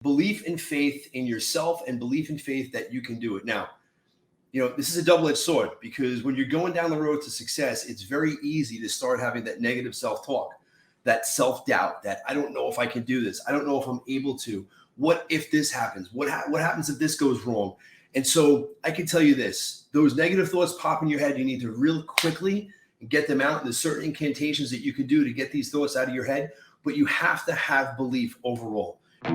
belief and faith in yourself and belief and faith that you can do it. Now, this is a double-edged sword, because when you're going down the road to success, it's very easy to start having that negative self-talk, that self-doubt, that I don't know if I can do this. I don't know if I'm able to. What if this happens? What happens if this goes wrong? And so I can tell you this, those negative thoughts pop in your head. You need to real quickly get them out. There's certain incantations that you can do to get these thoughts out of your head, but you have to have belief overall. You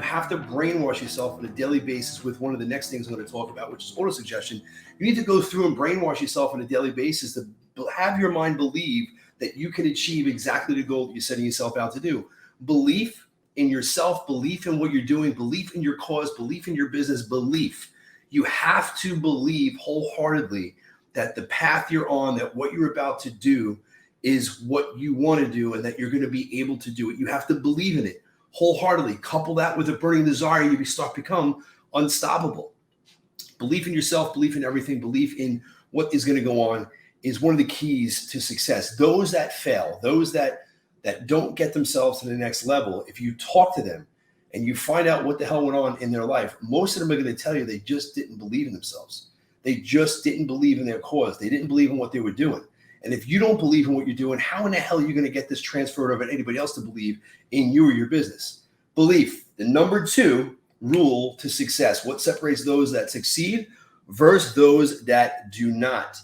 have to brainwash yourself on a daily basis with one of the next things I'm going to talk about, which is autosuggestion. You need to go through and brainwash yourself on a daily basis to have your mind believe that you can achieve exactly the goal that you're setting yourself out to do. Belief in yourself, belief in what you're doing, belief in your cause, belief in your business, belief. You have to believe wholeheartedly that the path you're on, that what you're about to do is what you want to do and that you're going to be able to do it. You have to believe in it wholeheartedly. Couple that with a burning desire, you start to become unstoppable. Belief in yourself, belief in everything, belief in what is going to go on is one of the keys to success. Those that fail, those that don't get themselves to the next level, if you talk to them and you find out what the hell went on in their life, most of them are going to tell you they just didn't believe in themselves. They just didn't believe in their cause. They didn't believe in what they were doing. And if you don't believe in what you're doing, how in the hell are you going to get this transferred over to anybody else to believe in you or your business? Belief, the number 2 rule to success. What separates those that succeed versus those that do not?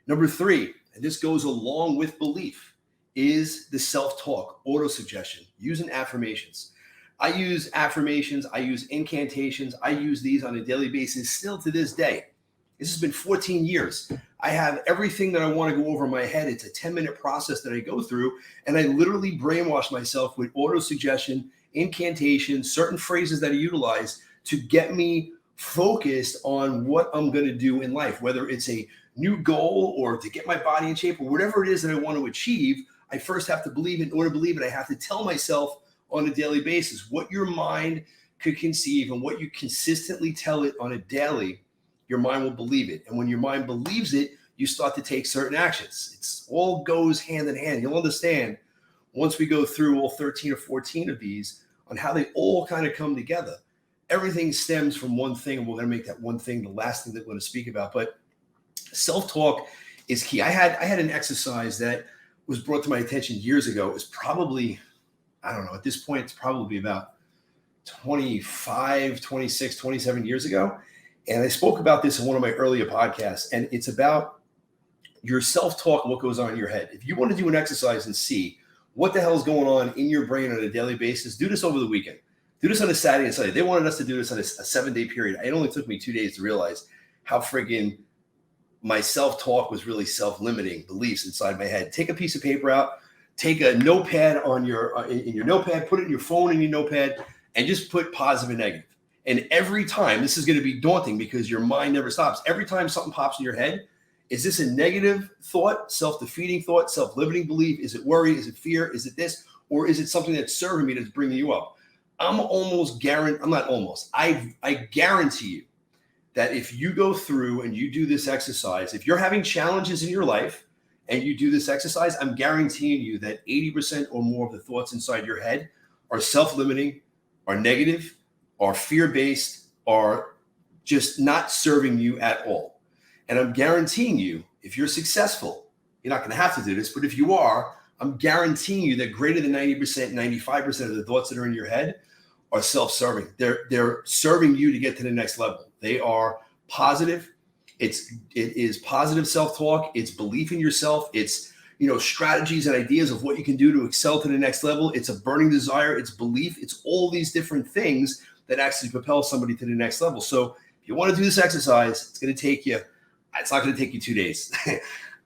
Number 3, and this goes along with belief, is the self-talk, autosuggestion, using affirmations. I use affirmations. I use incantations. I use these on a daily basis still to this day. This has been 14 years. I have everything that I want to go over in my head. It's a 10-minute process that I go through, and I literally brainwash myself with autosuggestion, incantations, certain phrases that I utilize to get me focused on what I'm going to do in life, whether it's a new goal or to get my body in shape or whatever it is that I want to achieve. I first have to believe it. In order to believe it, I have to tell myself on a daily basis what your mind could conceive, and what you consistently tell it on a daily, your mind will believe it. And when your mind believes it, you start to take certain actions. It's all goes hand in hand. You'll understand once we go through all 13 or 14 of these on how they all kind of come together. Everything stems from one thing, and we're going to make that one thing the last thing that we're going to speak about. But self-talk is key. I had an exercise that was brought to my attention years ago. It was probably, I don't know, at this point, it's probably about 25, 26, 27 years ago. And I spoke about this in one of my earlier podcasts, and it's about your self-talk and what goes on in your head. If you want to do an exercise and see what the hell is going on in your brain on a daily basis, do this over the weekend. Do this on a Saturday and Sunday. They wanted us to do this on a 7-day period. It only took me 2 days to realize how friggin' my self-talk was really self-limiting beliefs inside my head. Take a piece of paper out, take a notepad on your in your notepad, put it in your phone in your notepad, and just put positive and negative. And every time, this is going to be daunting because your mind never stops. Every time something pops in your head, is this a negative thought, self-defeating thought, self-limiting belief? Is it worry? Is it fear? Is it this? Or is it something that's serving me, that's bringing you up? I guarantee you that if you go through and you do this exercise, if you're having challenges in your life and you do this exercise, I'm guaranteeing you that 80% or more of the thoughts inside your head are self-limiting, are negative, are fear-based, are just not serving you at all. And I'm guaranteeing you, if you're successful, you're not going to have to do this, but if you are, I'm guaranteeing you that greater than 90%, 95% of the thoughts that are in your head are self-serving. They're serving you to get to the next level. They are positive. It is positive self-talk. It's belief in yourself. It's, strategies and ideas of what you can do to excel to the next level. It's a burning desire. It's belief. It's all these different things that actually propel somebody to the next level. So if you want to do this exercise, it's not going to take you 2 days.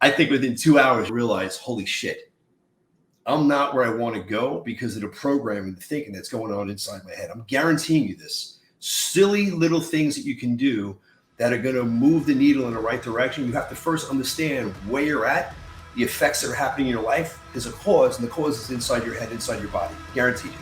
I think within 2 hours, you realize, holy shit, I'm not where I want to go because of the programming, the thinking that's going on inside my head. I'm guaranteeing you this. Silly little things that you can do that are going to move the needle in the right direction. You have to first understand where you're at, the effects that are happening in your life. There's a cause, and the cause is inside your head, inside your body. Guaranteed.